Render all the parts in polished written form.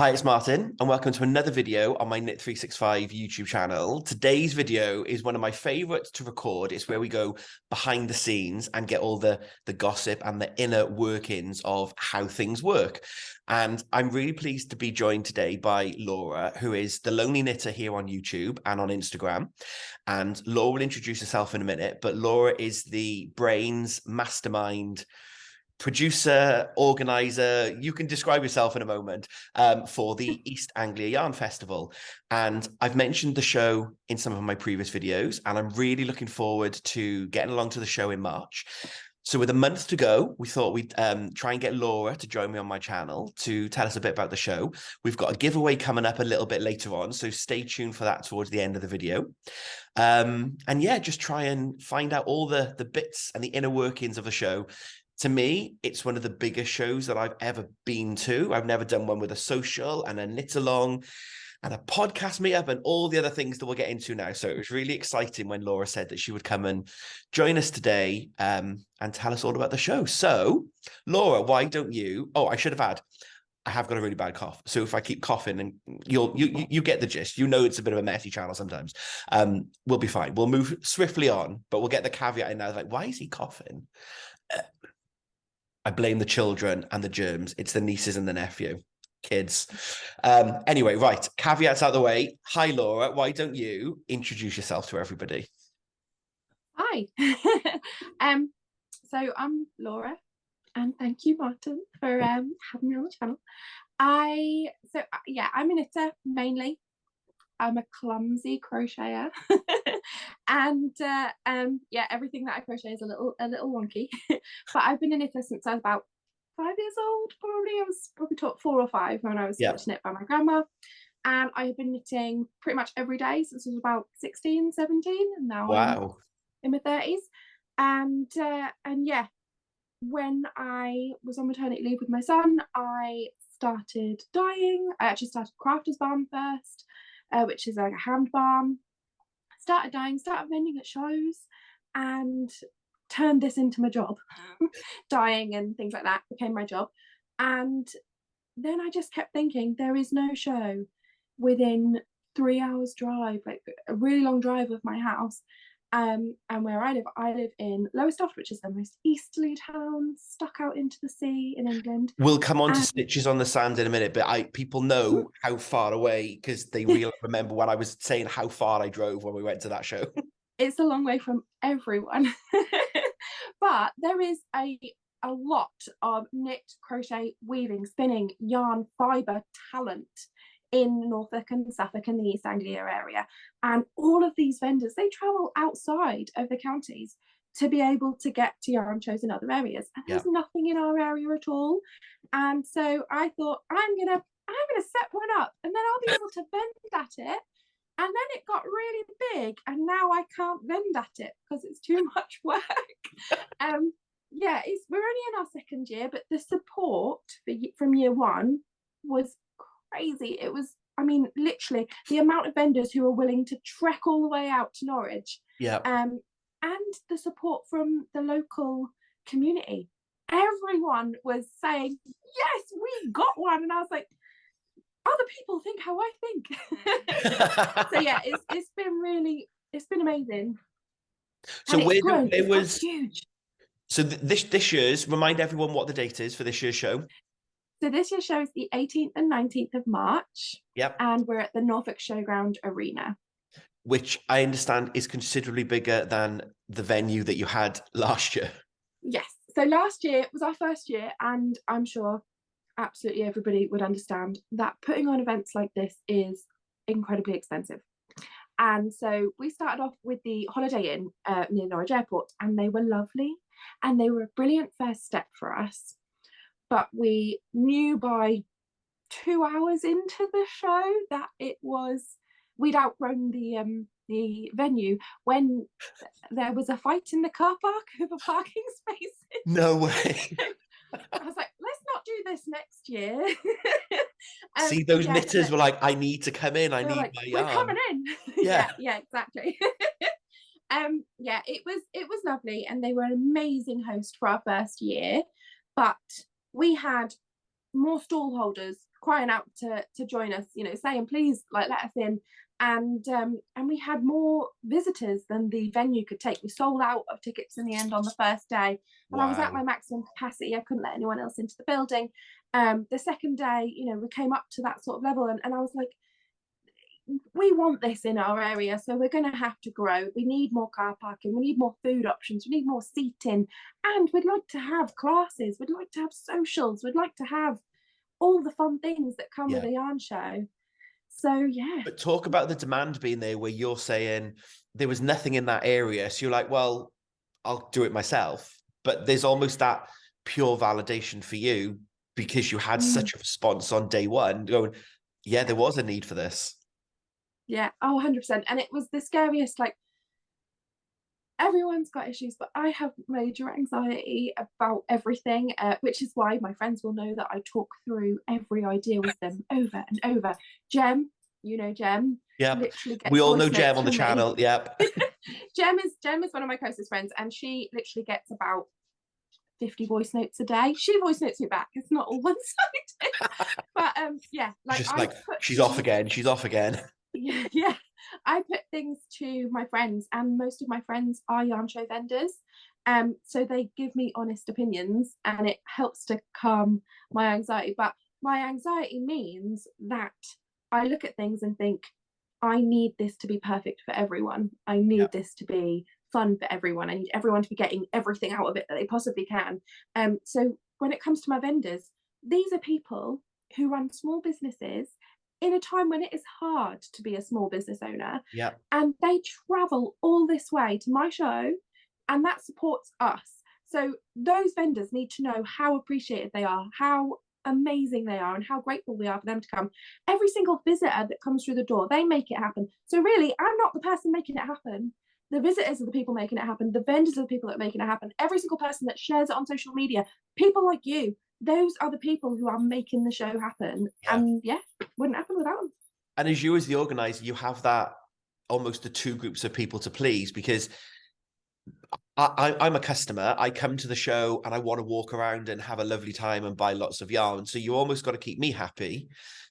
Hi, it's Martin, and welcome to another video on my Knit365 YouTube channel. Today's video is one of my favorites to record. It's where we go behind the scenes and get all the gossip and the inner workings of how things work. And I'm really pleased to be joined today by Laura, who is the Lonely Knitter here on YouTube and on Instagram. And Laura will introduce herself in a minute, but Laura is the brains, mastermind, producer, organizer, you can describe yourself in a moment, for the East Anglia Yarn Festival. And I've mentioned the show in some of my previous videos, and I'm really looking forward to getting along to the show in March. So with a month to go, we thought we'd try and get Laura to join me on my channel to tell us a bit about the show. We've got a giveaway coming up a little bit later on, so stay tuned for that towards the end of the video. And yeah, just try and find out all the bits and the inner workings of the show. To me, it's one of the biggest shows that I've ever been to. I've never done one with a social and a knit along and a podcast meetup and all the other things that we'll get into now. So it was really exciting when Laura said that she would come and join us today and tell us all about the show. So Laura, why don't you, I should have had, I have got a really bad cough. So if I keep coughing, and you get the gist, you know, it's a bit of a messy channel sometimes. We'll be fine. We'll move swiftly on, but we'll get the caveat in now. Like, why is he coughing? I blame the children and the germs. It's the nieces and the nephew, kids. Anyway, right. Caveats out the way. Hi, Laura. Why don't you introduce yourself to everybody? Hi. So I'm Laura, and thank you, Martin, for having me on the channel. I'm a knitter mainly. I'm a clumsy crocheter, and everything that I crochet is a little wonky. But I've been a knitter since I was about 5 years old. Probably I was taught 4 or 5 when I was taught to knit by my grandma, and I have been knitting pretty much every day since I was about 16, 17, and now I'm in my 30s. And yeah, when I was on maternity leave with my son, I started dyeing. I actually started crafter's balm first, which is like a hand balm. Started dyeing, started vending at shows, and turned this into my job. Dyeing and things like that became my job. And then I just kept thinking, there is no show within 3 hours drive, like a really long drive of my house. And where I live in Lowestoft, which is the most easterly town stuck out into the sea in England. We'll come on to Stitches on the Sand in a minute, but people know how far away, because they really remember when I was saying how far I drove when we went to that show. It's a long way from everyone. But there is a lot of knit, crochet, weaving, spinning, yarn, fibre talent in Norfolk and Suffolk and the East Anglia area. And all of these vendors, they travel outside of the counties to be able to get to yarn shows in other areas. And there's nothing in our area at all. And so I thought, I'm gonna set one up, and then I'll be able to vend at it. And then it got really big, and now I can't vend at it because it's too much work. We're only in our second year, but the support from year one was crazy. It was, I mean, literally the amount of vendors who were willing to trek all the way out to Norwich. And the support from the local community. Everyone was saying, yes, we got one. And I was like, other people think how I think. So yeah, it's been amazing. So it was huge. So this year's, remind everyone what the date is for this year's show. So this year's show is the 18th and 19th of March. And we're at the Norfolk Showground arena, which I understand is considerably bigger than the venue that you had last year. Yes. So last year was our first year, and I'm sure absolutely everybody would understand that putting on events like this is incredibly expensive. And so we started off with the Holiday Inn near Norwich Airport, and they were lovely, and they were a brilliant first step for us. But we knew by 2 hours into the show that we'd outgrown the venue when there was a fight in the car park over parking spaces. No way. I was like, let's not do this next year. See, those knitters were like, I need to come in. I need my yarn. We're coming in. Yeah, exactly. It was lovely, and they were an amazing host for our first year. But we had more stall holders crying out to join us, you know, saying please, like, let us in. And we had more visitors than the venue could take. We sold out of tickets in the end on the first day, and I was at Wow. my maximum capacity. I couldn't let anyone else into the building. The second day, you know, we came up to that sort of level, and I was like, we want this in our area, so we're going to have to grow. We need more car parking, we need more food options, we need more seating, and we'd like to have classes, we'd like to have socials, we'd like to have all the fun things that come with Yeah. a yarn show. So yeah. But talk about the demand being there, where you're saying there was nothing in that area. So you're like, well, I'll do it myself. But there's almost that pure validation for you because you had Mm, such a response on day one going, yeah, there was a need for this. yeah, oh, 100%. And it was the scariest, like, everyone's got issues, but I have major anxiety about everything, which is why my friends will know that I talk through every idea with them over and over. Jem, you know Jem, Yep. literally We gets all know voice Jem notes on the from me. channel. Yep. Jem is one of my closest friends, and she literally gets about 50 voice notes a day. She voice notes me back. It's not all one-sided. But yeah, like, Just I like, put she's off things, again. She's off again. yeah, yeah. I put things to my friends, and most of my friends are yarn show vendors. So they give me honest opinions, and it helps to calm my anxiety. But my anxiety means that I look at things and think, I need this to be perfect for everyone. I need Yep. this to be fun for everyone. I need everyone to be getting everything out of it that they possibly can. So when it comes to my vendors, these are people who run small businesses in a time when it is hard to be a small business owner, Yep. and they travel all this way to my show, and that supports us. So those vendors need to know how appreciated they are, how amazing they are, and how grateful we are for them to come. Every single visitor that comes through the door, they make it happen. So really, I'm not the person making it happen. The visitors are the people making it happen. The vendors are the people that are making it happen. Every single person that shares it on social media, people like you, those are the people who are making the show happen. Yeah. And yeah, wouldn't happen without them. And as you, as the organizer, you have that almost the two groups of people to please, because I'm a customer. I come to the show and I want to walk around and have a lovely time and buy lots of yarn. So you almost got to keep me happy,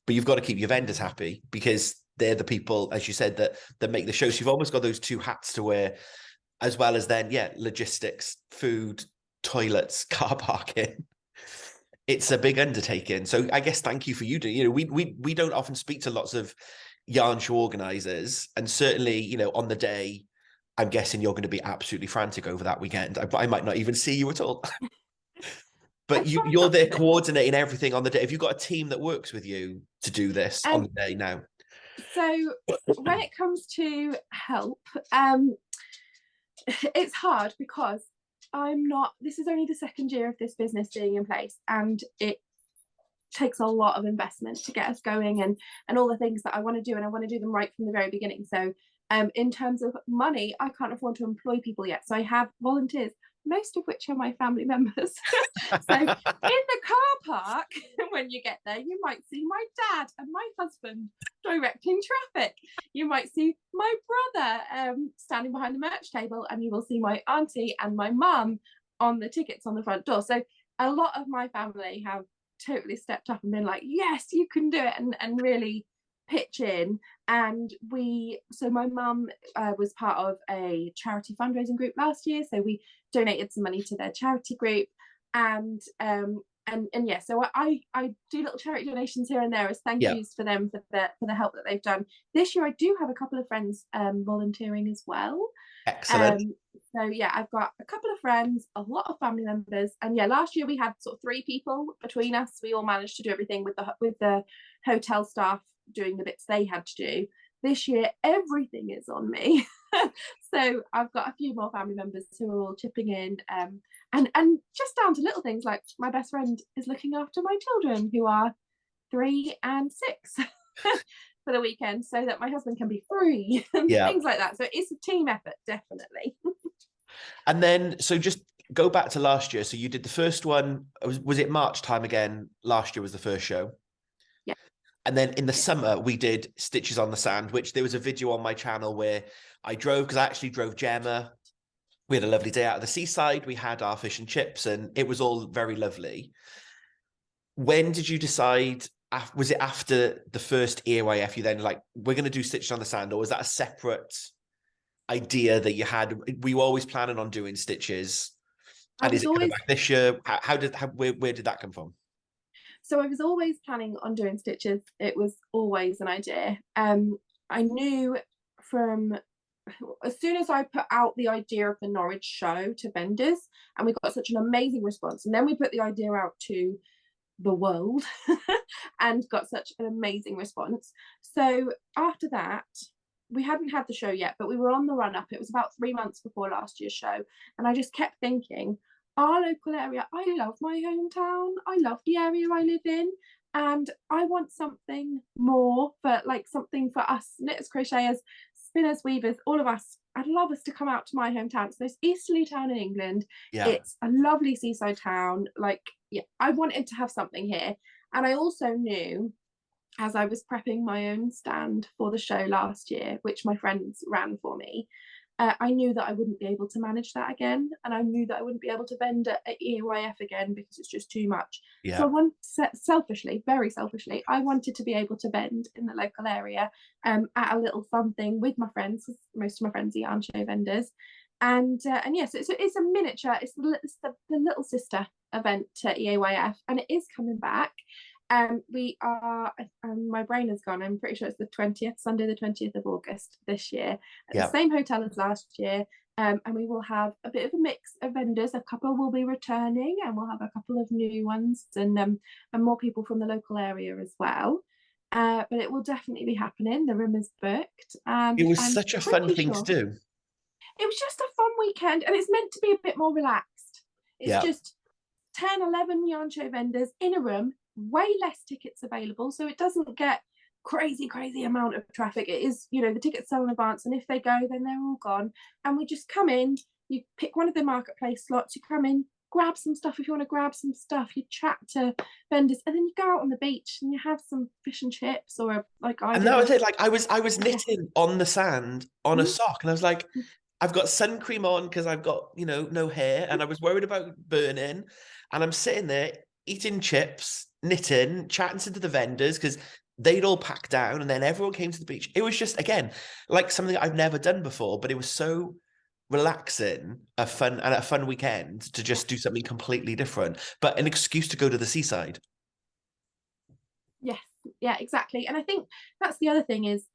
but you've got to keep your vendors happy because they're the people, as you said, that make the show. So you've almost got those two hats to wear, as well as then, yeah, logistics, food, toilets, car parking. It's a big undertaking. So I guess thank you for you doing. You know, we don't often speak to lots of yarn show organizers, and certainly, you know, on the day, I'm guessing you're going to be absolutely frantic over that weekend. I might not even see you at all. I But try you're not there to. coordinating everything on the day. Have you got a team that works with you to do this on Um, the day now? so when it comes to help, um, it's hard because I'm not, this is only the second year of this business being in place, and it takes a lot of investment to get us going, and all the things that I want to do, and I want to do them right from the very beginning. So in terms of money, I can't afford to employ people yet. So I have volunteers, most of which are my family members. So in the car park, when you get there, you might see my dad and my husband directing traffic. You might see my brother standing behind the merch table, and you will see my auntie and my mum on the tickets on the front door. So a lot of my family have totally stepped up and been like, yes, you can do it, and really pitch in. And so my mum was part of a charity fundraising group last year, so we donated some money to their charity group. And yeah, so I do little charity donations here and there as thank Yeah, yous for them for the help that they've done. This year I do have a couple of friends volunteering as well. excellent. So yeah, I've got a couple of friends, a lot of family members, and yeah, last year we had sort of 3 people between us. We all managed to do everything with the hotel staff doing the bits they had to do. This year, everything is on me. So I've got a few more family members who are all chipping in, and just down to little things like my best friend is looking after my children who are 3 and 6 for the weekend, so that my husband can be free and Yeah. things like that. So it's a team effort, definitely. And then, so just go back to last year. So you did the first one, was it March time again? Last year was the first show. Yeah. And then in the Yeah. summer, we did Stitches on the Sand, which there was a video on my channel where I drove, because I actually drove Gemma. We had a lovely day out of the seaside. We had our fish and chips, and it was all very lovely. when did you decide? Was it after the first EYF you then like, we're going to do Stitches on the Sand, or was that a separate idea that you had? Were you always planning on doing Stitches? I And is was it coming always back this year? Where did that come from? So I was always planning on doing Stitches. It was always an idea. I knew from as soon as I put out the idea of the Norwich show to vendors, and we got such an amazing response, and then we put the idea out to the world and got such an amazing response. So after that, we hadn't had the show yet, but we were on the run up. It was about 3 months before last year's show, and I just kept thinking, our local area, I love my hometown, I love the area I live in, and I want something more, for like something for us knitters, crocheters, spinners, weavers, all of us. I'd love us to come out to my hometown. So it's Easterly town in England. Yeah. It's a lovely seaside town. Like, yeah, I wanted to have something here. And I also knew, as I was prepping my own stand for the show last year, which my friends ran for me, I knew that I wouldn't be able to manage that again. And I knew that I wouldn't be able to vend at EYF again because it's just too much. So Yeah. I want, selfishly, very selfishly, I wanted to be able to vend in the local area at a little fun thing with my friends, because most of my friends are yarn show vendors. And yes, it's a miniature, it's the little sister event to EYF, and it is coming back. We are, my brain has gone, I'm pretty sure it's the 20th, Sunday the 20th of August this year, at the same hotel as last year. And we will have a bit of a mix of vendors. A couple will be returning, and we'll have a couple of new ones, and more people from the local area as well. But it will definitely be happening. The room is booked, and It was I'm such a fun pretty thing to sure do. it was just a fun weekend, and it's meant to be a bit more relaxed. It's Yeah. just 10, 11 yarn show vendors in a room, way less tickets available, so it doesn't get crazy amount of traffic. It is, the tickets sell in advance, and if they go, then they're all gone. And we just come in, you pick one of the marketplace slots, you come in, grab some stuff if you want to grab some stuff, you chat to vendors, and then you go out on the beach and you have some fish and chips, or like I And did. that was it. Like I was knitting on the sand on a Mm-hmm. sock, and I was like, I've got sun cream on because I've got, no hair, and I was worried about burning. And I'm sitting there eating chips, knitting, chatting to the vendors because they'd all packed down, and then everyone came to the beach. It was just, again, like something I've never done before, but it was so relaxing, a fun weekend to just do something completely different, but an excuse to go to the seaside. Yes, yeah, exactly. And I think that's the other thing is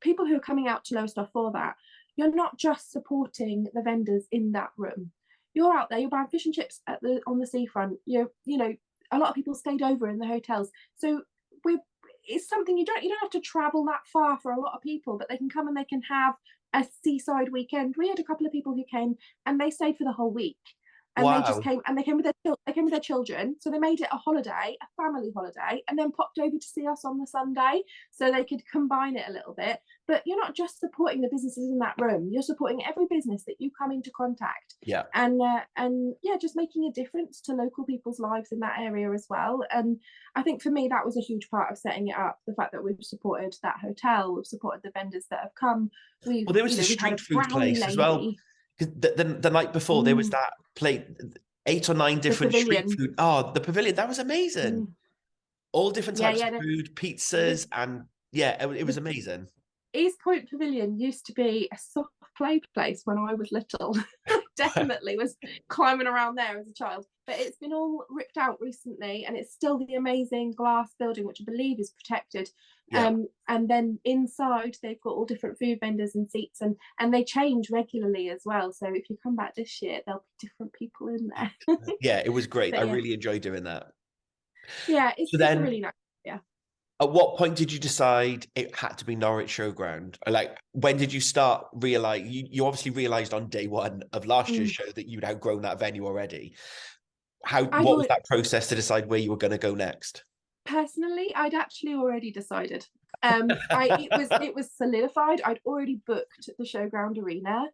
people who are coming out to Lowestoft for that, you're not just supporting the vendors in that room. You're out there, you're buying fish and chips on the seafront. A lot of people stayed over in the hotels. So it's something you don't have to travel that far for a lot of people, but they can come and they can have a seaside weekend. We had a couple of people who came and they stayed for the whole week. And they just Wow. came, and they came with their children, so they made it a holiday, a family holiday, and then popped over to see us on the Sunday, so they could combine it a little bit. But you're not just supporting the businesses in that room; you're supporting every business that you come into contact. Yeah. And yeah, just making a difference to local people's lives in that area as well. And I think for me that was a huge part of setting it up. The fact that we've supported that hotel, we've supported the vendors that have come. Well, there was the We had street a food brownie place as well. lady. 'Cause the night before there was that plate, 8 or 9 The different street pavilion. food. Oh, the pavilion, that was amazing. Mm. All different Yeah, types of yeah. food, The, pizzas, and yeah, it was the amazing. East Point Pavilion used to be a soft play place when I was little. Definitely was climbing around there as a child. But it's been all ripped out recently, and it's still the amazing glass building, which I believe is protected. Yeah. And then inside they've got all different food vendors and seats, and they change regularly as well. So if you come back this year, there'll be different people in there. Yeah, it was great. I But yeah, really enjoyed doing that. yeah, So it's a then really nice. Yeah. at what point did you decide it had to be Norwich Showground? Like, when did you start realize you obviously realized on day one of last year's Mm. show that you'd outgrown that venue already. I'd What was that process to decide where you were going to go next? Personally, I'd actually already decided. It was solidified. I'd already booked the Showground Arena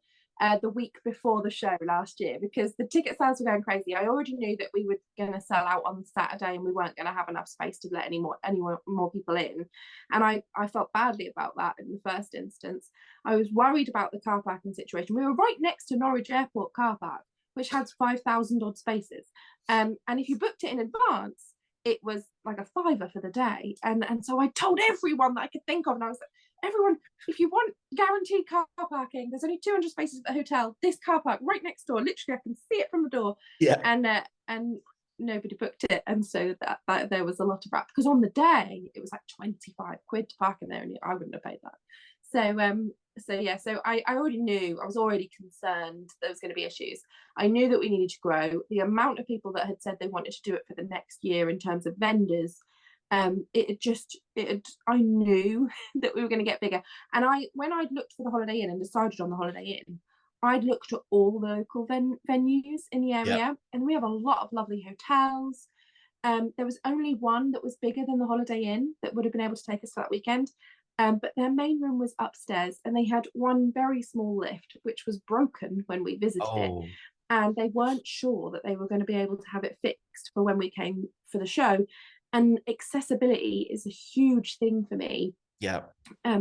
the week before the show last year, because the ticket sales were going crazy. I already knew that we were going to sell out on Saturday, and we weren't going to have enough space to let any more people in. And I felt badly about that in the first instance. I was worried about the car parking situation. We were right next to Norwich Airport car park, which has 5,000 odd spaces. And if you booked it in advance, it was like a £5 for the day. And so I told everyone that I could think of, and I was like, everyone, if you want guaranteed car parking, there's only 200 spaces at the hotel. This car park right next door, literally I can see it from the door. Yeah. And nobody booked it, and so that there was a lot of rap, because on the day it was like 25 quid to park in there, and I wouldn't have paid that. So I already knew, I was already concerned there was going to be issues. I knew that we needed to grow. The amount of people that had said they wanted to do it for the next year in terms of vendors, I knew that we were going to get bigger. And when I'd looked for the Holiday Inn and decided on the Holiday Inn, I'd looked at all the local venues in the area, Yeah. and we have a lot of lovely hotels. There was only one that was bigger than the Holiday Inn that would have been able to take us for that weekend. But their main room was upstairs, and they had one very small lift, which was broken when we visited it. Oh, And they weren't sure that they were going to be able to have it fixed for when we came for the show. And accessibility is a huge thing for me. yeah.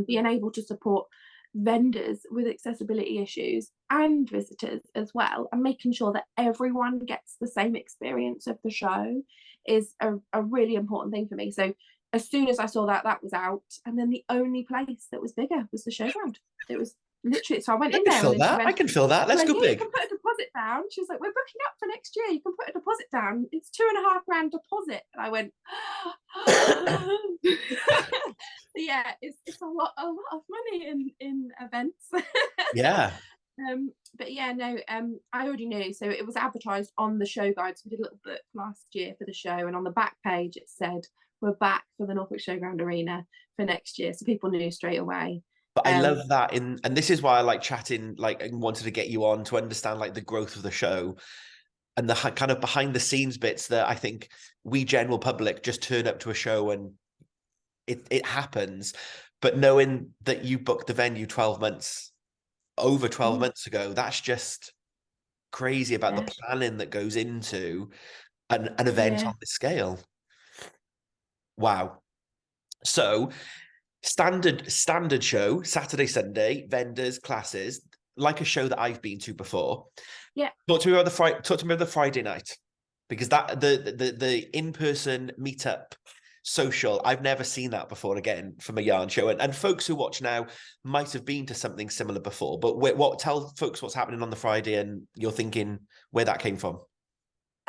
Being able to support vendors with accessibility issues and visitors as well, and making sure that everyone gets the same experience of the show is a really important thing for me. So as soon as I saw that was out, and then the only place that was bigger was the Showground. It was literally, so I went in there and then she went, I can fill that. Let's go yeah, big. you can put a deposit down. She was like, we're booking up for next year, you can put a deposit down, it's £2.5 deposit. And I went, yeah, it's a lot of money in events. Yeah. But yeah, no, I already knew. So it was advertised on the show guides. We did a little book last year for the show, and on the back page it said, we're back for the Norfolk Showground Arena for next year. So people knew straight away. But I love that, and this is why I like chatting, like, and wanted to get you on to understand like the growth of the show and the kind of behind the scenes bits that I think we general public just turn up to a show and it happens. But knowing that you booked the venue over 12 months ago, that's just crazy about the planning that goes into an event on this scale. Wow. So standard show, Saturday, Sunday, vendors, classes, like a show that I've been to before. Yeah. Talk to me about the Friday night, because that the in-person meetup social, I've never seen that before, again, from a yarn show. And folks who watch now might have been to something similar before, but tell folks what's happening on the Friday and you're thinking where that came from.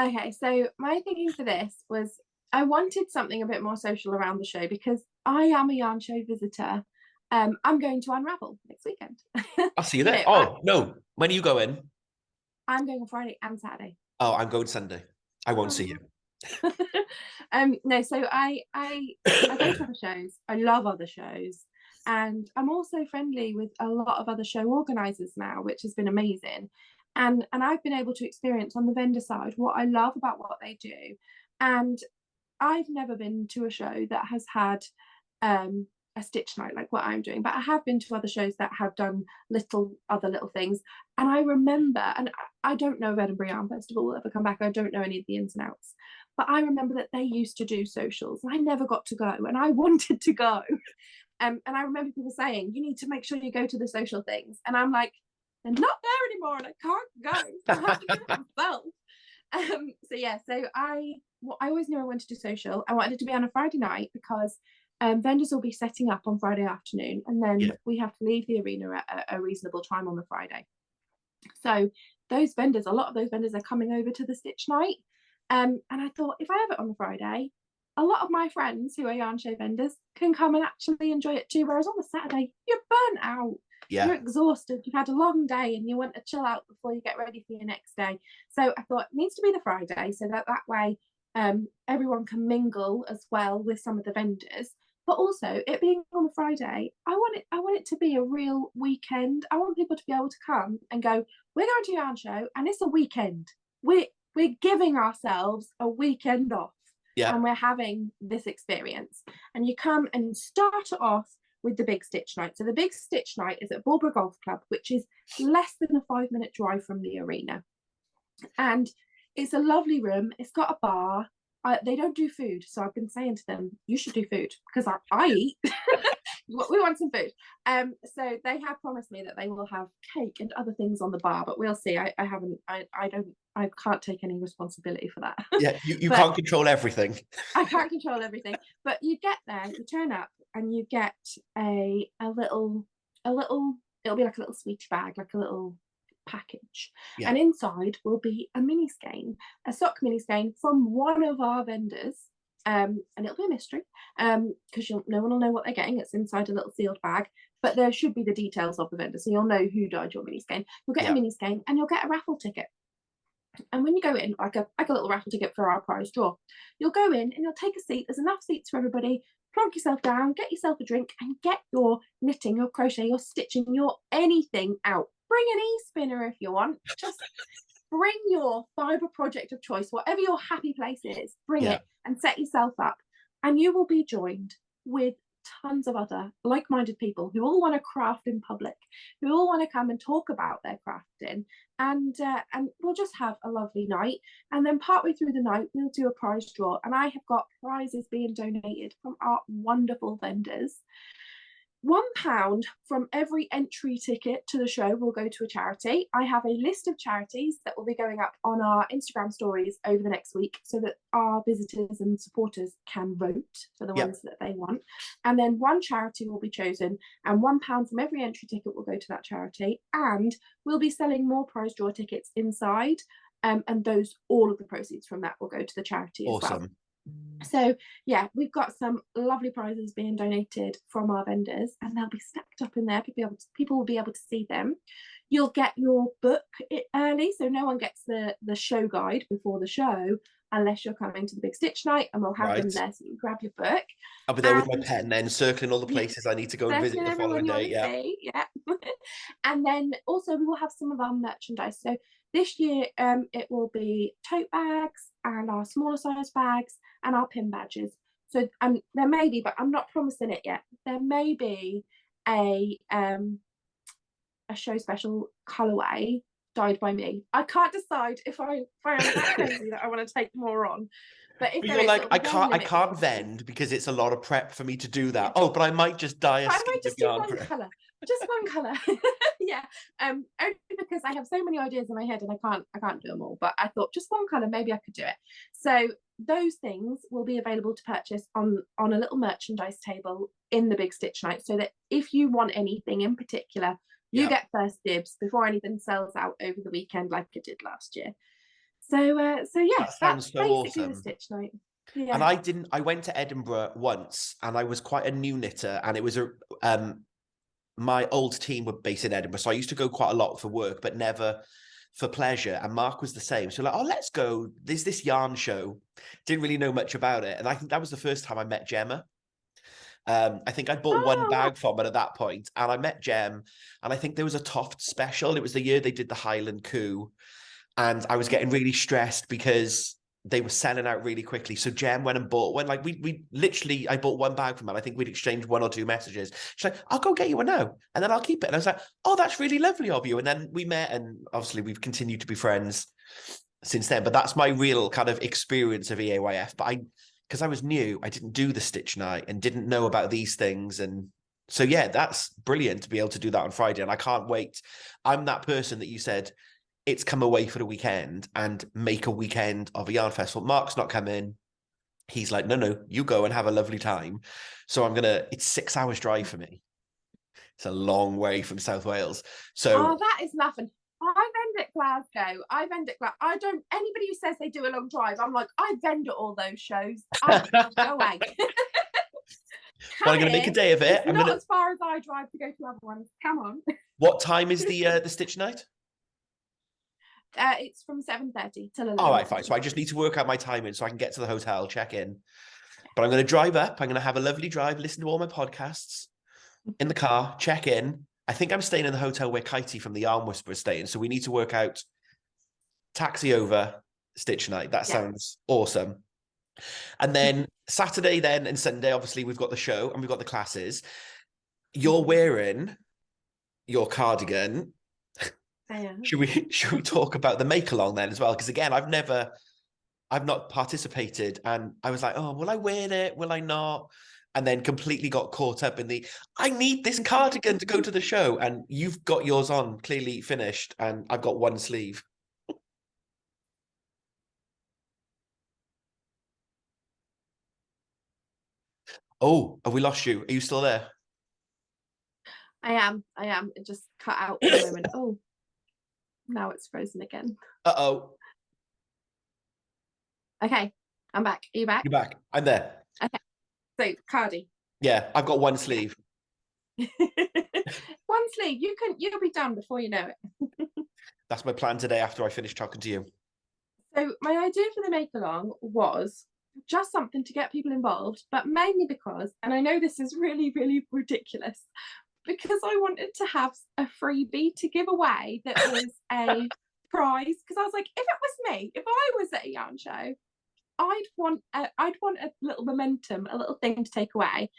Okay, so my thinking for this was I wanted something a bit more social around the show, because I am a yarn show visitor. I'm going to Unravel next weekend. I'll see you there. No. When are you going? I'm going on Friday and Saturday. Oh, I'm going Sunday. I won't see you. No, so I go to other shows. I love other shows. And I'm also friendly with a lot of other show organisers now, which has been amazing. And I've been able to experience on the vendor side what I love about what they do. And I've never been to a show that has had a stitch night like what I'm doing, but I have been to other shows that have done other little things. And I remember, and I don't know if Edinburgh Yarn Festival will ever come back, I don't know any of the ins and outs, but I remember that they used to do socials and I never got to go, and I wanted to go. And I remember people saying, you need to make sure you go to the social things, and I'm like, they're not there anymore and I can't go, so I have to do it myself. So I always knew I wanted to do social. I wanted it to be on a Friday night because vendors will be setting up on Friday afternoon, and then we have to leave the arena at a reasonable time on the Friday. So a lot of those vendors are coming over to the stitch night. And I thought, if I have it on the Friday, a lot of my friends who are yarn show vendors can come and actually enjoy it too. Whereas on the Saturday, you're burnt out. You're exhausted, you've had a long day, and you want to chill out before you get ready for your next day. So I thought it needs to be the Friday, so that way everyone can mingle as well with some of the vendors. But also, it being on the Friday, I want it to be a real weekend. I want people to be able to come and go, we're going to yarn show and it's a weekend. We're giving ourselves a weekend off, and we're having this experience. And you come and start it off with the big stitch night. So the big stitch night is at Bulborough Golf Club, which is less than a 5-minute drive from the arena. And it's a lovely room. It's got a bar. They don't do food, so I've been saying to them, you should do food, because I eat. We want some food. So they have promised me that they will have cake and other things on the bar, but we'll see. I can't take any responsibility for that. Yeah, you But can't control everything. I can't control everything. But you get there, you turn up, and you get a little, it'll be like a little sweetie bag, like a little package. Yeah. And inside will be a mini skein, a sock mini skein from one of our vendors. And it'll be a mystery, because no one will know what they're getting. It's inside a little sealed bag, but there should be the details of the vendor, so you'll know who dyed your mini skein. You'll get a mini skein, and you'll get a raffle ticket. And when you go in, like a little raffle ticket for our prize draw, you'll go in and you'll take a seat. There's enough seats for everybody. Plonk yourself down, get yourself a drink, and get your knitting, your crochet, your stitching, your anything out. Bring an e-spinner if you want. Just bring your fibre project of choice, whatever your happy place is, bring it and set yourself up. And you will be joined with tons of other like-minded people who all want to craft in public, who all want to come and talk about their crafting, and we'll just have a lovely night. And then partway through the night, we'll do a prize draw, and I have got prizes being donated from our wonderful vendors. £1 from every entry ticket to the show will go to a charity. I have a list of charities that will be going up on our Instagram stories over the next week, so that our visitors and supporters can vote for the ones that they want. And then one charity will be chosen, and £1 from every entry ticket will go to that charity. And we'll be selling more prize draw tickets inside, and all of the proceeds from that will go to the charity as well. So yeah, we've got some lovely prizes being donated from our vendors, and they'll be stacked up in there. People will be able to see them. You'll get your book early, so no one gets the show guide before the show unless you're coming to the big stitch night, and we'll have them there, so you can grab your book. I'll be there with my pen then, circling all the places I need to go and visit the following day. Yeah. And then also we will have some of our merchandise. So this year it will be tote bags and our smaller size bags and our pin badges. So there may be, but I'm not promising it yet, there may be a show special colourway dyed by me. I can't decide if I am that crazy that I want to take more on. But if you're like, I can't vend because it's a lot of prep for me to do that. Oh, but I might just dye a skein of yarn. Just one colour. Yeah. Only because I have so many ideas in my head and I can't do them all. But I thought just one colour, maybe I could do it. So those things will be available to purchase on a little merchandise table in the big stitch night, so that if you want anything in particular, you get first dibs before anything sells out over the weekend like it did last year. So yeah, that's so basically awesome. The stitch night. Yeah. And I went to Edinburgh once, and I was quite a new knitter, and it was my old team were based in Edinburgh, so I used to go quite a lot for work, but never for pleasure. And Mark was the same. So like, oh, let's go. There's this yarn show. Didn't really know much about it. And I think that was the first time I met Gemma. I think I'd bought one bag from it at that point, and I met Gem, and I think there was a Toft special. It was the year they did the Highland coup, and I was getting really stressed because they were selling out really quickly. So Gem went and bought one. Like we literally, I bought one bag from her. I think we'd exchanged 1 or 2 messages. She's like, I'll go get you one now, and then I'll keep it. And I was like, oh, that's really lovely of you. And then we met, and obviously we've continued to be friends since then. But that's my real kind of experience of EAYF. But because I was new, I didn't do the stitch night and didn't know about these things. And so, yeah, that's brilliant to be able to do that on Friday. And I can't wait. I'm that person that you said, it's come away for the weekend and make a weekend of a yarn festival. Mark's not coming. He's like, no, you go and have a lovely time. So it's 6 hours drive for me. It's a long way from South Wales. So that is nothing. I vend at Glasgow. Anybody who says they do a long drive, I'm like, I vend at all those shows. Go away. Well, I'm going to make a day of it. Not as far as I drive to go to other ones. Come on. What time is the stitch night? It's from 7:30 till 11. All right, fine. So I just need to work out my timing so I can get to the hotel, check in. But I'm going to drive up. I'm going to have a lovely drive, listen to all my podcasts in the car, check in. I think I'm staying in the hotel where Katie from the Yarn Whisperer is staying. So we need to work out taxi over stitch night. That sounds awesome. And then Saturday then and Sunday, obviously we've got the show and we've got the classes. You're wearing your cardigan. Should we talk about the makealong then as well? Because again, I've not participated, and I was like, oh, will I wear it? Will I not? and then completely got caught up in the, I need this cardigan to go to the show. And you've got yours on, clearly finished, and I've got one sleeve. Oh, have we lost you? Are you still there? I am. It just cut out for a moment. Oh, now it's frozen again. Uh-oh. Okay, I'm back. Are you back? You're back. I'm there. Okay, so Cardi. Yeah, I've got one sleeve. One sleeve. You'll be done before you know it. That's my plan today after I finish talking to you. So my idea for the make along was just something to get people involved, but mainly because, and I know this is really, really ridiculous, because I wanted to have a freebie to give away that was a prize. Because I was like, if it was me, if I was at a yarn show, I'd want a little momentum, a little thing to take away,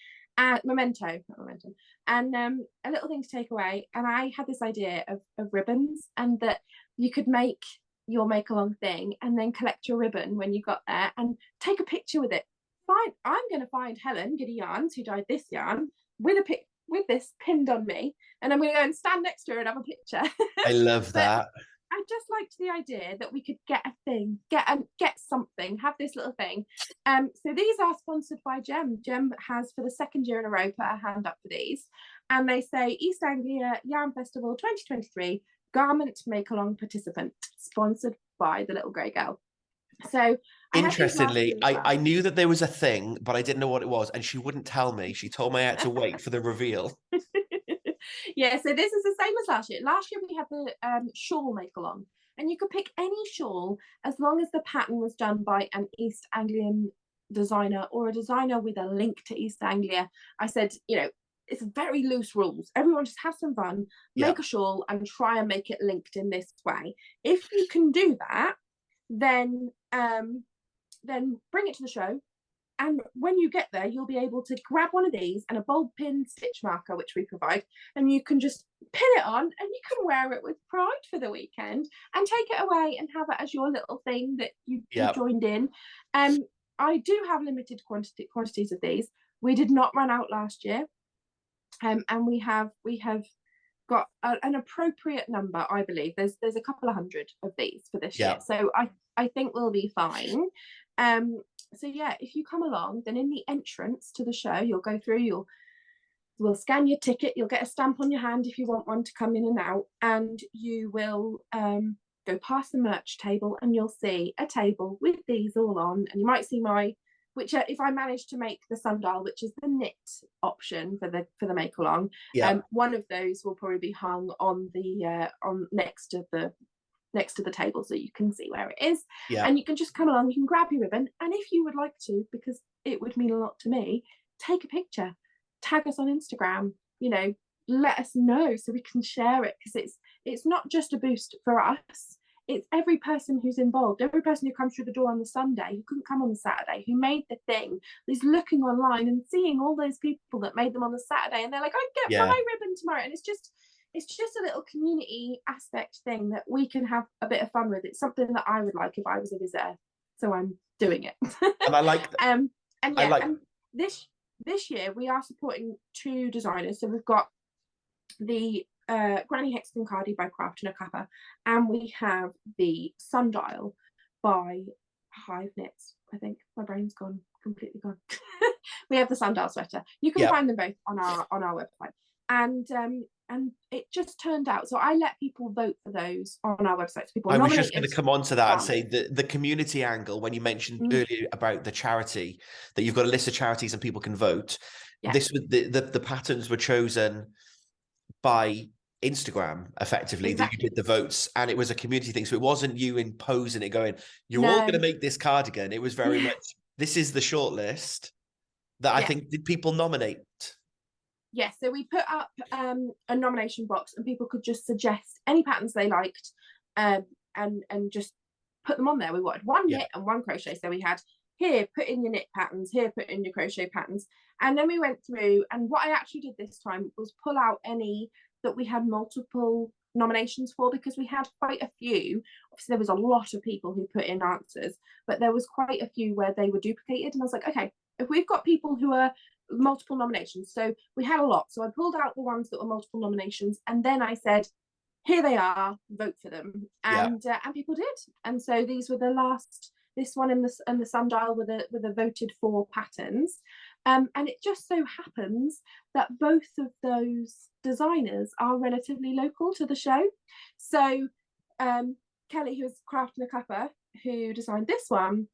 memento, not momentum, and a little thing to take away. And I had this idea of ribbons, and that you could make your make along thing and then collect your ribbon when you got there and take a picture with it. Fine, I'm going to find Helen Giddy Yarns, who dyed this yarn, with with this pinned on me, and I'm going to go and stand next to her and have a picture. I love But that. I just liked the idea that we could get a thing, get something, have this little thing. So these are sponsored by Gem. Gem has, for the second year in a row, put a hand up for these, and they say East Anglia Yarn Festival 2023 garment make along participant, sponsored by the little grey girl. So Interestingly, I knew that there was a thing, but I didn't know what it was, and she wouldn't tell me. She told me I had to wait for the reveal. Yeah, so this is the same as last year. Last year we had the shawl make along, and you could pick any shawl as long as the pattern was done by an East Anglian designer or a designer with a link to East Anglia. I said, it's very loose rules. Everyone just have some fun, make a shawl and try and make it linked in this way. If you can do that, then bring it to the show. And when you get there, you'll be able to grab one of these and a bold pin stitch marker, which we provide, and you can just pin it on and you can wear it with pride for the weekend and take it away and have it as your little thing that you joined in. I do have limited quantities of these. We did not run out last year. And we have got an appropriate number, I believe. There's a couple of hundred of these for this year. So I think we'll be fine. So yeah, if you come along, then in the entrance to the show, you'll go through, we'll scan your ticket, you'll get a stamp on your hand if you want one to come in and out, and you will go past the merch table and you'll see a table with these all on, and you might see which if I manage to make the sundial, which is the knit option for the make along, one of those will probably be hung on the next to the table, so you can see where it is. And you can just come along, you can grab your ribbon, and if you would like to, because it would mean a lot to me, take a picture, tag us on Instagram, let us know so we can share it, because it's not just a boost for us, it's every person who's involved, every person who comes through the door on the Sunday, who couldn't come on the Saturday, who made the thing, is looking online and seeing all those people that made them on the Saturday, and they're like, I get my ribbon tomorrow. And it's just a little community aspect thing that we can have a bit of fun with. It's something that I would like if I was a visitor, so I'm doing it. And I like that. And this year we are supporting two designers. So we've got the Granny Hexagon Cardi by Craft and a Kappa, and we have the Sundial by Hive Knits. I think my brain's completely gone. We have the Sundial sweater. You can find them both on our website, and it just turned out. So I let people vote for those on our website. So people I was just going to come on to that and say the community angle, when you mentioned earlier about the charity, that you've got a list of charities and people can vote. This was the patterns were chosen by Instagram, effectively, that you did the votes, and it was a community thing. So it wasn't you imposing it, going, you're all going to make this cardigan. It was very much, this is the shortlist that I think did people nominate. Yes, so we put up a nomination box, and people could just suggest any patterns they liked, and just put them on there. We wanted one knit and one crochet, so we had, here, put in your knit patterns, here, put in your crochet patterns. And then we went through, and what I actually did this time was pull out any that we had multiple nominations for, because we had quite a few. Obviously there was a lot of people who put in answers, but there was quite a few where they were duplicated, and I was like, okay, if we've got people who are multiple nominations. So we had a lot. So I pulled out the ones that were multiple nominations, and then I said, here they are, vote for them. And people did. And so these were the last, this one and the sundial were the voted for patterns. And it just so happens that both of those designers are relatively local to the show. So Kelly, who is Craft and a Clapper, who designed this one,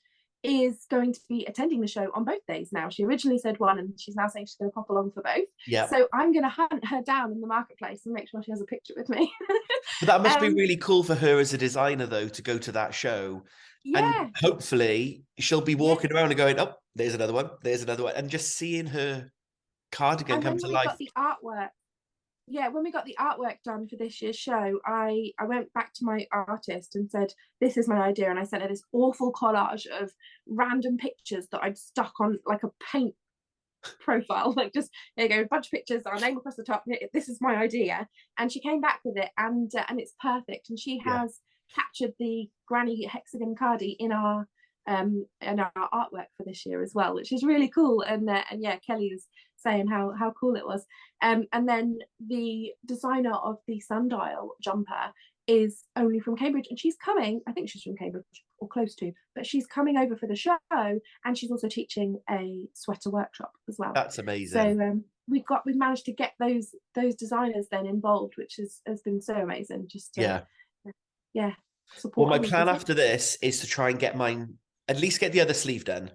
is going to be attending the show on both days now. She originally said one, and she's now saying she's going to pop along for both. Yeah. So I'm going to hunt her down in the marketplace and make sure she has a picture with me. But that must be really cool for her as a designer, though, to go to that show. Yeah. And hopefully she'll be walking around and going, oh, there's another one, and just seeing her cardigan come to life. Got the artwork. Yeah, when we got the artwork done for this year's show, I went back to my artist and said, this is my idea. And I sent her this awful collage of random pictures that I'd stuck on like a paint profile, like just, there you go, a bunch of pictures, our name across the top, this is my idea. And she came back with it, and it's perfect. And she has captured the granny hexagon cardie in our artwork for this year as well, which is really cool. And yeah, Kelly is saying how cool it was. And then the designer of the sundial jumper is only from Cambridge, and she's coming, I think she's from Cambridge or close to, but she's coming over for the show, and she's also teaching a sweater workshop as well. That's amazing. So we've managed to get those designers then involved, which has been so amazing. Just to, support. Well, my plan after this is to try and get mine, at least get the other sleeve done.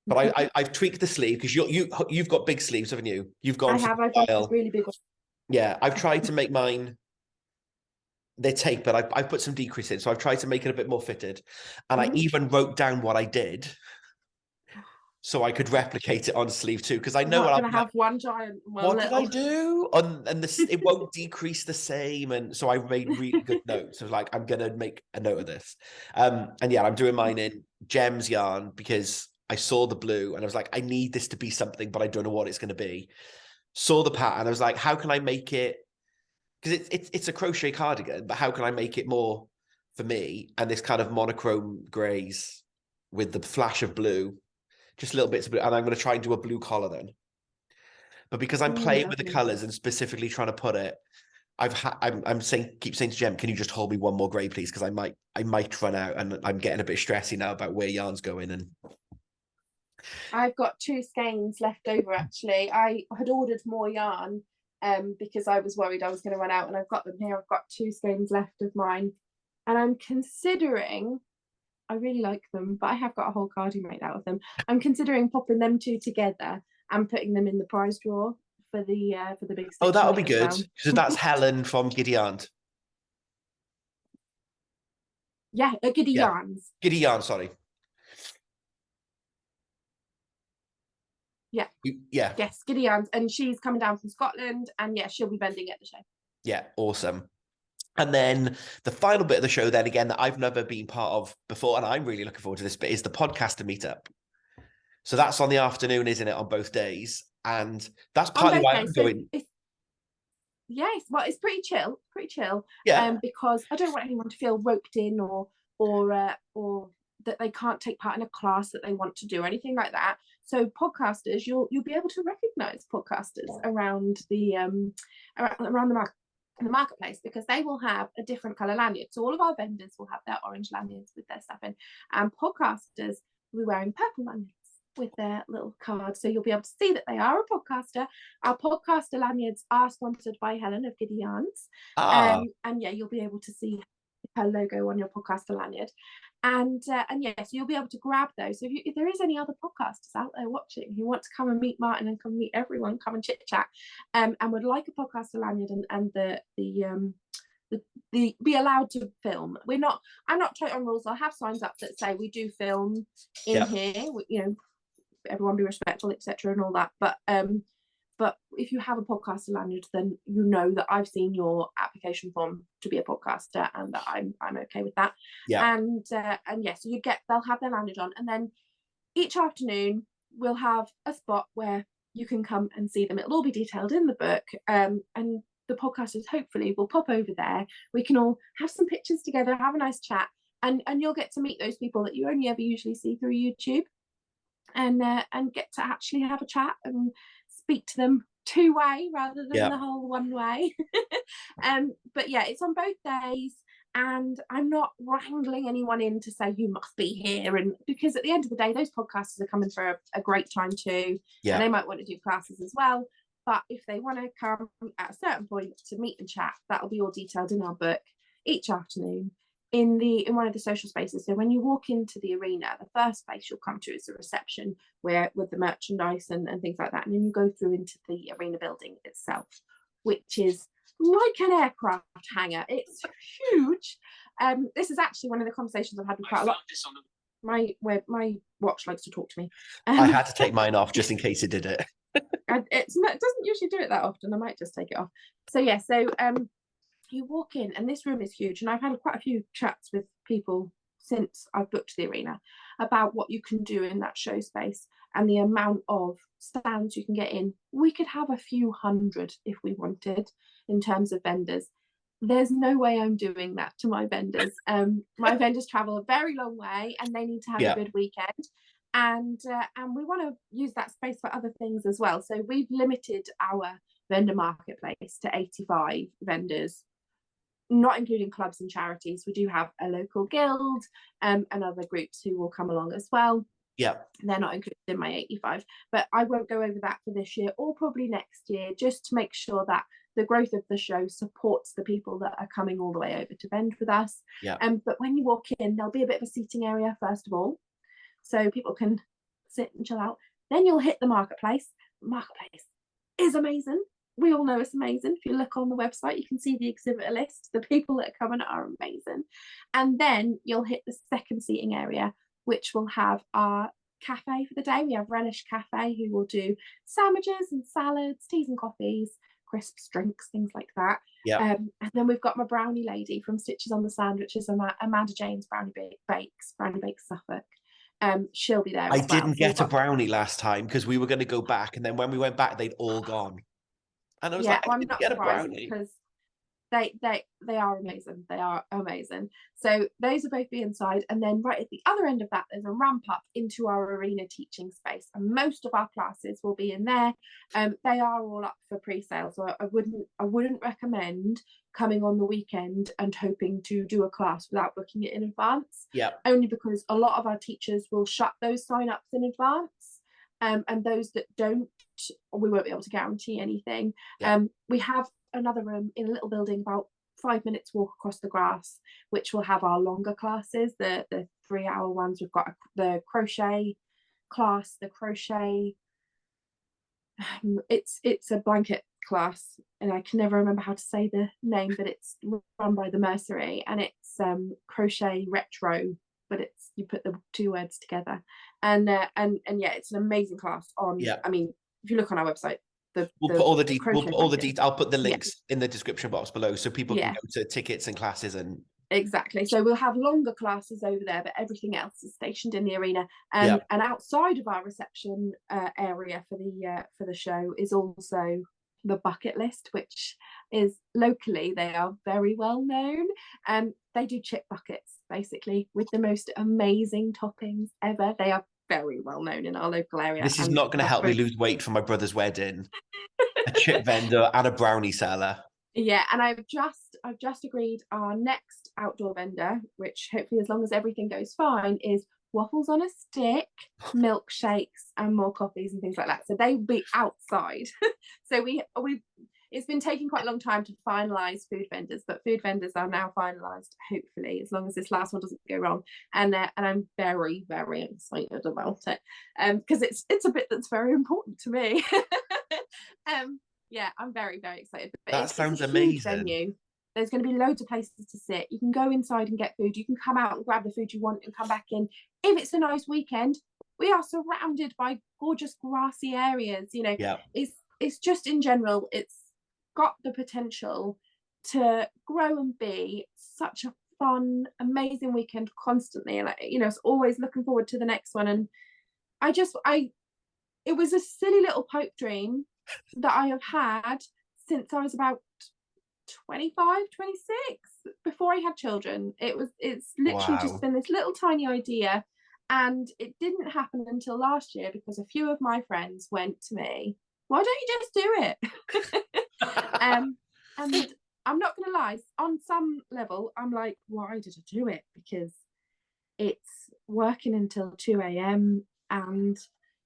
But I've tweaked the sleeve, because you've got big sleeves, haven't you? I've got really big ones. Yeah, I've tried to make mine, they're tape, but I've put some decrease in, so I've tried to make it a bit more fitted. And I even wrote down what I did so I could replicate it on sleeve 2, because I know I'm gonna have one giant, what did I do? And it won't decrease the same, and so I made really good notes of like, I'm gonna make a note of this. And yeah, I'm doing mine in Gems yarn, because I saw the blue and I was like, I need this to be something, but I don't know what it's going to be. Saw the pattern, I was like, how can I make it? Because it's a crochet cardigan, but how can I make it more for me? And this kind of monochrome grays with the flash of blue, just little bits of blue. And I'm going to try and do a blue collar then. But because I'm playing with the colors and specifically trying to put it, keep saying to Jem, can you just hold me one more gray, please? Because I might run out, and I'm getting a bit stressy now about where yarn's going. And I've got 2 skeins left over, actually. I had ordered more yarn because I was worried I was going to run out, and I've got them here. I've got 2 skeins left of mine, and I'm considering, I really like them, but I have got a whole cardie made out of them. I'm considering popping them 2 together and putting them in the prize draw for the big stitch. Oh, that'll be good, because that's Helen from Giddy Yarn. Yeah, Giddy Yarns. Giddy Yarn, sorry. Yeah. Yeah. Yes, Giddy Yarns, and she's coming down from Scotland, and yeah, she'll be vending at the show. Yeah, awesome. And then the final bit of the show, then again, that I've never been part of before, and I'm really looking forward to this bit, is the podcaster meetup. So that's on the afternoon, isn't it, on both days? And that's partly why I'm going. Yes, well, it's pretty chill. Yeah. Because I don't want anyone to feel roped in or that they can't take part in a class that they want to do or anything like that. So podcasters, you'll be able to recognize podcasters around the marketplace, because they will have a different color lanyard. So all of our vendors will have their orange lanyards with their stuff in, and podcasters will be wearing purple lanyards with their little card, so you'll be able to see that they are a podcaster. Our podcaster lanyards are sponsored by Helen of Giddy Yarns. And yeah, you'll be able to see her logo on your podcaster lanyard, and yeah, so you'll be able to grab those. So if there is any other podcasters out there watching who want to come and meet Martin and come meet everyone, come and chit chat, and would like a podcaster lanyard and the be allowed to film. I'm not tight on rules. I'll have signs up that say we do film in here, you know, everyone be respectful, etc., and all that. But if you have a podcaster lanyard, then you know that I've seen your application form to be a podcaster, and that I'm okay with that. Yeah. And yes, they'll have their lanyard on, and then each afternoon we'll have a spot where you can come and see them. It'll all be detailed in the book, and the podcasters hopefully will pop over there. We can all have some pictures together, have a nice chat, and you'll get to meet those people that you only ever usually see through YouTube. and get to actually have a chat and speak to them two-way rather than the whole one way. But yeah, it's on both days, and I'm not wrangling anyone in to say you must be here, and because at the end of the day those podcasters are coming for a great time too, and they might want to do classes as well. But if they want to come at a certain point to meet and chat, that'll be all detailed in our book each afternoon in one of the social spaces. So when you walk into the arena, the first space you'll come to is the reception, where with the merchandise and things like that, and then you go through into the arena building itself, which is like an aircraft hangar. It's huge. This is actually one of the conversations I've had with quite a lot. My watch likes to talk to me. I had to take mine off just in case it did it. It doesn't usually do it that often. I might just take it off. So yeah, you walk in, and this room is huge, and I've had quite a few chats with people since I've booked the arena about what you can do in that show space and the amount of stands you can get in. We could have a few hundred if we wanted in terms of vendors. There's no way I'm doing that to my vendors. My vendors travel a very long way, and they need to have a good weekend, and we want to use that space for other things as well. So we've limited our vendor marketplace to 85 vendors, not including clubs and charities. We do have a local guild and other groups who will come along as well. They're not included in my 85, but I won't go over that for this year or probably next year, just to make sure that the growth of the show supports the people that are coming all the way over to vend with us. But when you walk in, there'll be a bit of a seating area first of all, so people can sit and chill out. Then you'll hit the marketplace. Marketplace is amazing. We all know it's amazing. If you look on the website, you can see the exhibitor list. The people that are coming are amazing. And then you'll hit the second seating area, which will have our cafe for the day. We have Relish Cafe, who will do sandwiches and salads, teas and coffees, crisps, drinks, things like that. And then we've got my brownie lady from Stitches on the Sand, which is Amanda Jane's Brownie Bakes Suffolk. She'll be there. I didn't get a brownie last time because we were going to go back, and then when we went back, they'd all gone. And I was like, I didn't get a brownie. Because they are amazing. They are amazing. So those are both the inside, and then right at the other end of that, there's a ramp up into our arena teaching space, and most of our classes will be in there. They are all up for pre-sale, so I wouldn't recommend coming on the weekend and hoping to do a class without booking it in advance. Only because a lot of our teachers will shut those sign-ups in advance, and those that don't, we won't be able to guarantee anything. We have another room in a little building about 5 minutes walk across the grass, which will have our longer classes, the 3-hour ones. We've got the crochet class, the crochet, it's a blanket class, and I can never remember how to say the name, but it's run by the Mercery, and it's crochet retro, but it's, you put the two words together, and yeah, it's an amazing class on. I mean, if you look on our website, we'll put all the details. I'll put the links in the description box below, so people can go to tickets and classes. And exactly, so we'll have longer classes over there, but everything else is stationed in the arena. And outside of our reception area for the show is also the bucket list, which is locally, they are very well known. They do chip buckets basically with the most amazing toppings ever. They are very well known in our local area. This is not going to help me lose weight for my brother's wedding. A chip vendor and a brownie seller. Yeah, and I've just agreed our next outdoor vendor, which hopefully, as long as everything goes fine, is waffles on a stick, milkshakes, and more coffees and things like that. So they will be outside. So we it's been taking quite a long time to finalize food vendors, but food vendors are now finalized, hopefully, as long as this last one doesn't go wrong. And I'm very, very excited about it, because it's a bit that's very important to me. Yeah, I'm very, very excited. But that sounds amazing. Venue. There's going to be loads of places to sit. You can go inside and get food. You can come out and grab the food you want and come back in. If it's a nice weekend, we are surrounded by gorgeous grassy areas. You know, it's just, in general, it's got the potential to grow and be such a fun, amazing weekend constantly. And it's always looking forward to the next one. And it was a silly little pipe dream that I have had since I was about 25, 26, before I had children. It's literally just been this little tiny idea, And it didn't happen until last year because a few of my friends went to me, why don't you just do it? And I'm not going to lie, on some level, I'm like, why did I do it? Because it's working until 2 a.m. and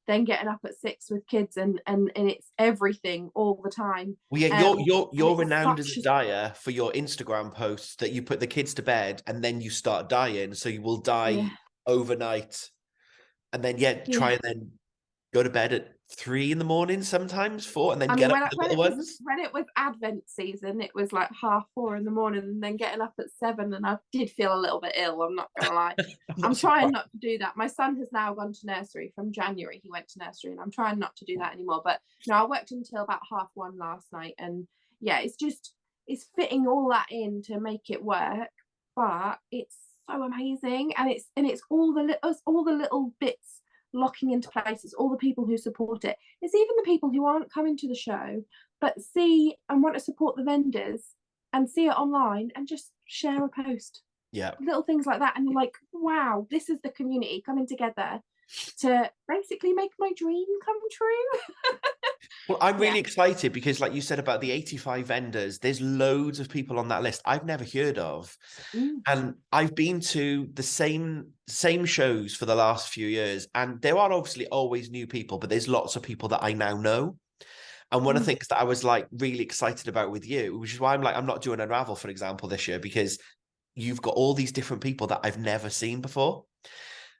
then getting up at 6 with kids, and it's everything all the time. Well, yeah, And you're it's renowned as such a dyer for your Instagram posts that you put the kids to bed and then you start dyeing. So you will yeah, dye overnight and then try yeah. and then go to bed at 3 in the morning, sometimes 4, and then I get mean, up with the little ones. when it was Advent season, it was like 4:30 in the morning, and then getting up at 7, and I did feel a little bit ill. I'm not gonna lie. I'm I'm not trying surprised. not to do that. My son has now gone to nursery from January. He went to nursery, and I'm trying not to do that anymore. But no, I worked until about 1:30 last night, and yeah, it's fitting all that in to make it work. But it's so amazing, and it's all the little bits locking into places, all the people who support it. It's even the people who aren't coming to the show but see and want to support the vendors and see it online and just share a post. Yeah. Little things like that. And you're like, wow, this is the community coming together to basically make my dream come true. Well, I'm Yeah. really excited because, like you said about the 85 vendors, there's loads of people on that list I've never heard of. Mm. And I've been to the same shows for the last few years, and there are obviously always new people, but there's lots of people that I now know. And one of the Mm. things that I was like really excited about with you, which is why I'm not doing Unravel, for example, this year, because you've got all these different people that I've never seen before.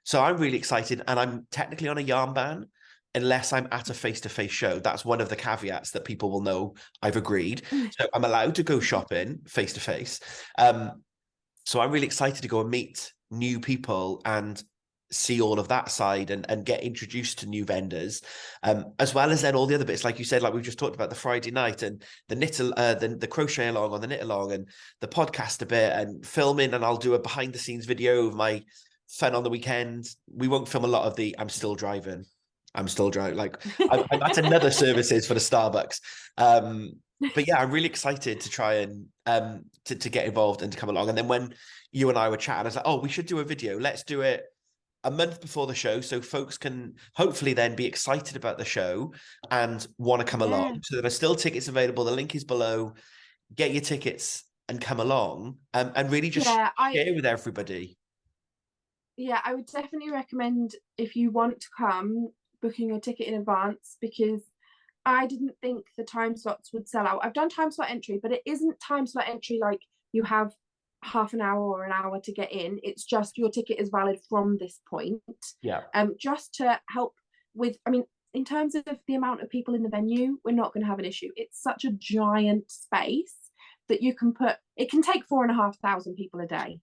So I'm really excited, and I'm technically on a yarn ban unless I'm at a face-to-face show. That's one of the caveats that people will know I've agreed. So I'm allowed to go shopping face-to-face. So I'm really excited to go and meet new people and see all of that side and get introduced to new vendors, as well as then all the other bits, like you said, like we've just talked about the Friday night and the crochet along on the knit along and the podcast a bit and filming, and I'll do a behind the scenes video of my fun on the weekend. We won't film a lot of the I'm still driving. Like that's another services for the Starbucks. But yeah, I'm really excited to try and to get involved and to come along. And then when you and I were chatting, I was like, oh, we should do a video. Let's do it a month before the show so folks can hopefully then be excited about the show and want to come Yeah. along. So there are still tickets available. The link is below. Get your tickets and come along, and really just Yeah, share with everybody. I would definitely recommend, if you want to come, booking a ticket in advance, because I didn't think the time slots would sell out. I've done time slot entry, but it isn't time slot entry like you have half an hour or an hour to get in. It's just your ticket is valid from this point. Yeah. Just to help with, I mean, in terms of the amount of people in the venue, we're not going to have an issue. It's such a giant space that you can put, it can take 4,500 people a day.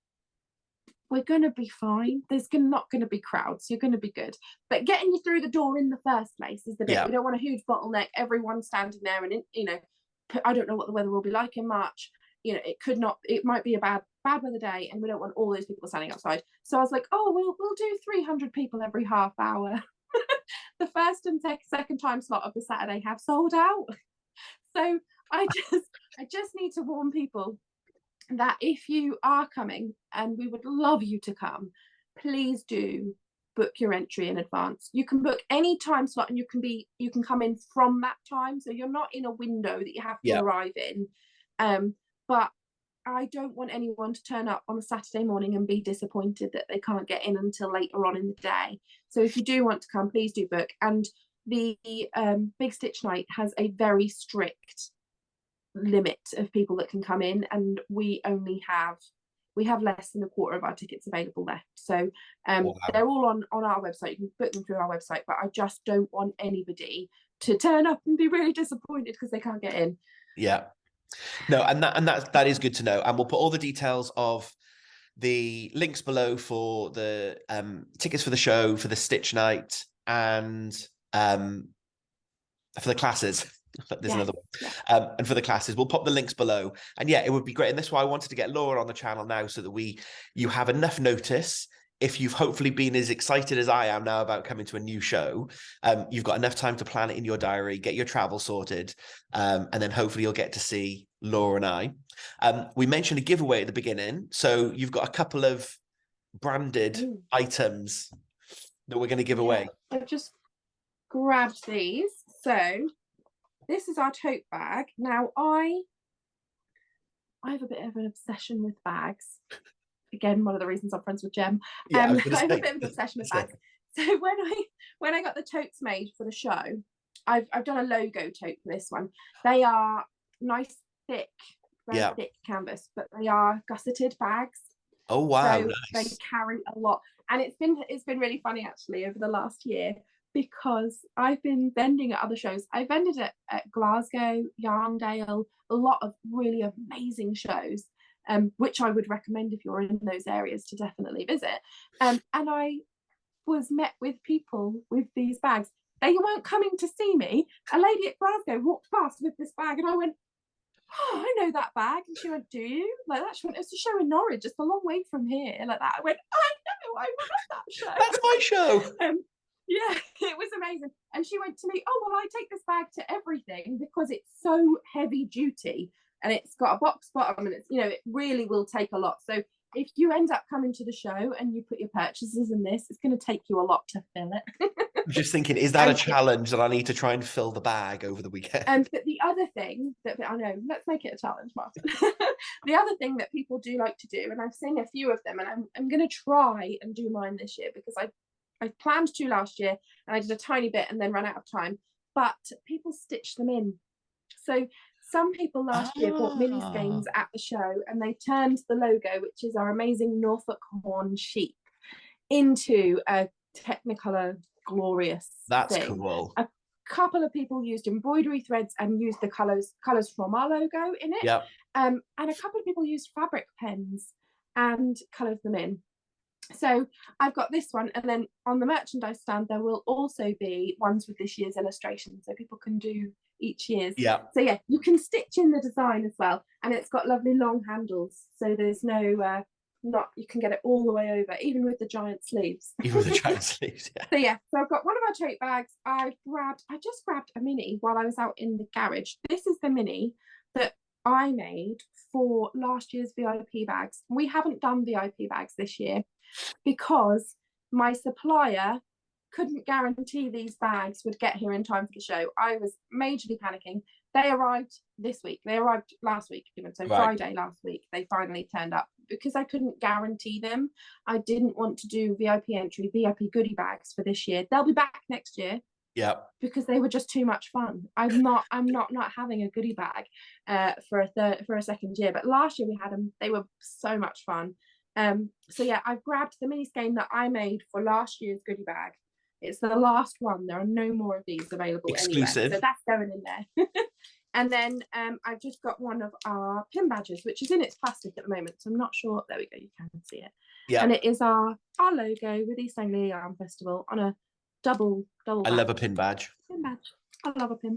We're going to be fine. There's not going to be crowds. You're going to be good. But getting you through the door in the first place is the bit. Yeah. We don't want a huge bottleneck, everyone standing there. And, I don't know what the weather will be like in March. It might be a bad weather day, and we don't want all those people standing outside. So I was like, oh, we'll do 300 people every half hour. The first and second time slot of the Saturday have sold out. So I just need to warn people that if you are coming, and we would love you to come, please do book your entry in advance. You can book any time slot, and you can come in from that time, so you're not in a window that you have to arrive in. But I don't want anyone to turn up on a Saturday morning and be disappointed that they can't get in until later on in the day. So if you do want to come, please do book. And the Big Stitch Night has a very strict limit of people that can come in, and we have less than a quarter of our tickets available left. So they're all on our website. You can book them through our website, but I just don't want anybody to turn up and be really disappointed because they can't get in. Yeah. No, and that is good to know. And we'll put all the details of the links below for the tickets for the show, for the Stitch Night, and for the classes. There's another one. And for the classes, we'll pop the links below. And yeah, it would be great. And that's why I wanted to get Laura on the channel now, so that you have enough notice. If you've hopefully been as excited as I am now about coming to a new show, you've got enough time to plan it in your diary, get your travel sorted, and then hopefully you'll get to see Laura and I. We mentioned a giveaway at the beginning, so you've got a couple of branded items that we're going to give away? I've just grabbed these. So this is our tote bag. Now I have a bit of an obsession with bags. Again, one of the reasons I'm friends with Jem. Yeah, I have a bit of an obsession with bags. So when I got the totes made for the show, I've done a logo tote for this one. They are nice, thick, very thick canvas, but they are gusseted bags. Oh wow, so nice. They carry a lot, and it's been really funny actually over the last year, because I've been vending at other shows. I vended at Glasgow, Yarndale, a lot of really amazing shows, which I would recommend if you're in those areas to definitely visit. And I was met with people with these bags. They weren't coming to see me. A lady at Glasgow walked past with this bag, and I went, "Oh, I know that bag." And she went, "Do you?" Like that. She went, "It's a show in Norwich, just a long way from here." Like that. I went, "I know, I was at that show. That's my show." Yeah, it was amazing. And she went to me, "Oh, well, I take this bag to everything because it's so heavy duty and it's got a box bottom, and it's, you know, it really will take a lot. So if you end up coming to the show and you put your purchases in this, it's going to take you a lot to fill it." I'm just thinking, is that a challenge that I need to try and fill the bag over the weekend? But the other thing that I know, let's make it a challenge, Martin. The other thing that people do like to do, and I've seen a few of them, and I'm going to try and do mine this year, because I planned to last year and I did a tiny bit and then ran out of time. But people stitch them in. So some people last year bought mini skeins at the show, and they turned the logo, which is our amazing Norfolk horn sheep, into a Technicolor glorious That's thing. cool. A couple of people used embroidery threads and used the colors from our logo in it. Yeah. And a couple of people used fabric pens and colored them in. So I've got this one, and then on the merchandise stand there will also be ones with this year's illustration, so people can do each year's. Yeah. So yeah, you can stitch in the design as well, and it's got lovely long handles, so there's no you can get it all the way over, even with the giant sleeves. Even with the giant sleeves, yeah. So yeah, so I've got one of our tote bags. I just grabbed a mini while I was out in the garage. This is the mini that I made for last year's VIP bags. We haven't done VIP bags this year because my supplier couldn't guarantee these bags would get here in time for the show. I was majorly panicking. They arrived this week. They arrived last week, even. So right. Friday last week, they finally turned up. Because I couldn't guarantee them, I didn't want to do VIP entry, VIP goodie bags for this year. They'll be back next year. Yeah. Because they were just too much fun. I'm not having a goodie bag for a second year. But last year we had them. They were so much fun. So yeah, I've grabbed the mini skein that I made for last year's goodie bag. It's the last one. There are no more of these available exclusive anywhere. So that's going in there. And then I've just got one of our pin badges, which is in its plastic at the moment. So I'm not sure. There we go. You can see it. Yeah. And it is our logo with East Anglia Yarn Festival on a double. I love a pin badge. Pin badge. I love a pin.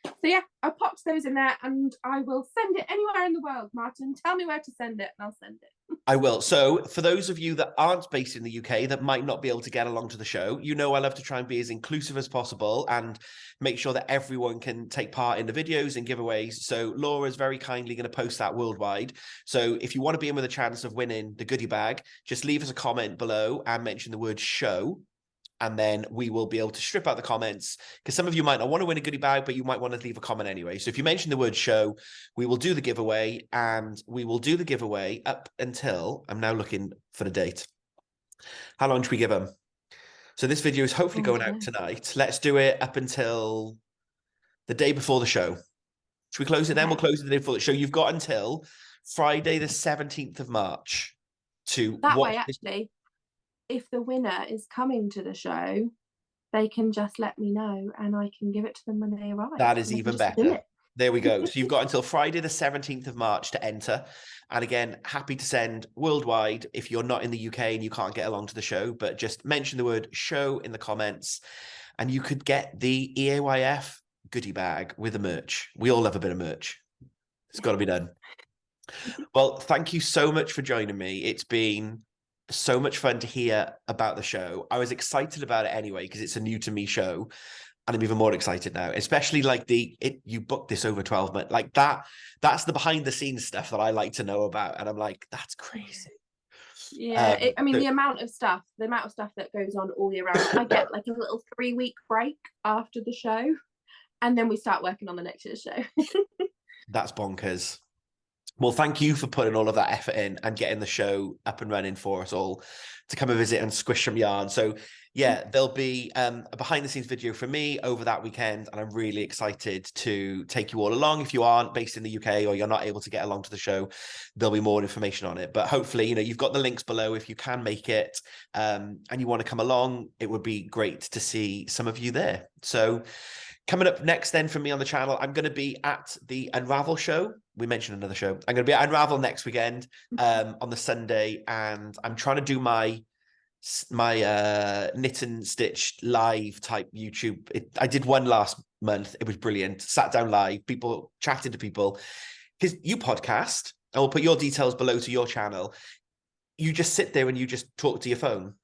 So yeah, I popped those in there, and I will send it anywhere in the world. Martin, tell me where to send it, and I'll send it. I will. So for those of you that aren't based in the UK that might not be able to get along to the show, you know I love to try and be as inclusive as possible and make sure that everyone can take part in the videos and giveaways. So Laura's very kindly going to post that worldwide. So if you want to be in with a chance of winning the goodie bag, just leave us a comment below and mention the word show. And then we will be able to strip out the comments, because some of you might not want to win a goodie bag, but you might want to leave a comment anyway. So if you mention the word show, we will do the giveaway, and we will do the giveaway up until, I'm now looking for the date. How long should we give them? So this video is hopefully going out tonight. Let's do it up until the day before the show. Should we close it then? We'll close it the day before the show. You've got until Friday, the 17th of March to that way, actually. If the winner is coming to the show, they can just let me know and I can give it to them when they arrive. That is even better. There we go. So you've got until Friday the 17th of March to enter. And again, happy to send worldwide if you're not in the UK and you can't get along to the show, but just mention the word show in the comments and you could get the EAYF goodie bag with the merch. We all love a bit of merch. It's got to be done. Well, thank you so much for joining me. It's been so much fun to hear about the show. I was excited about it anyway because it's a new to me show, and I'm even more excited now, especially like you booked this over 12 months, like that's the behind the scenes stuff that I like to know about, and I'm like, that's crazy. Yeah, I mean, So the amount of stuff that goes on all year round. I get like a little 3-week break after the show, and then we start working on the next year's show. that's bonkers. Well, thank you for putting all of that effort in and getting the show up and running for us all to come and visit and squish some yarn. So yeah, there'll be a behind the scenes video from me over that weekend, and I'm really excited to take you all along. If you aren't based in the UK or you're not able to get along to the show, there'll be more information on it. But hopefully, you know, you've got the links below if you can make it, and you want to come along. It would be great to see some of you there. So coming up next then for me on the channel, I'm going to be at the Unravel show. We mentioned another show. I'm going to be at Unravel next weekend on the Sunday, and I'm trying to do my knit and stitch live type YouTube. I did one last month. It was brilliant. Sat down live, people chatting to people. Because you podcast, I will put your details below to your channel. You just sit there and you just talk to your phone.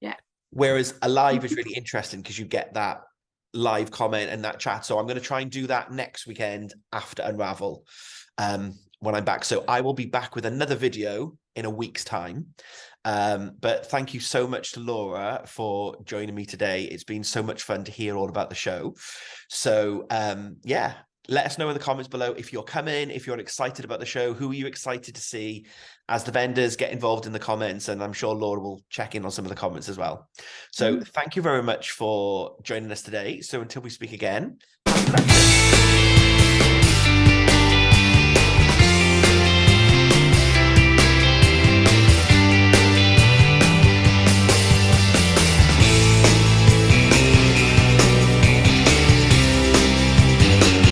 Yeah. Whereas a live is really interesting because you get that live comment and that chat. So I'm going to try and do that next weekend after Unravel when I'm back. So I will be back with another video in a week's time. But thank you so much to Laura for joining me today. It's been so much fun to hear all about the show. So yeah, let us know in the comments below if you're coming, if you're excited about the show, who are you excited to see as the vendors. Get involved in the comments, and I'm sure Laura will check in on some of the comments as well. So thank you very much for joining us today. So until we speak again, happy crafting.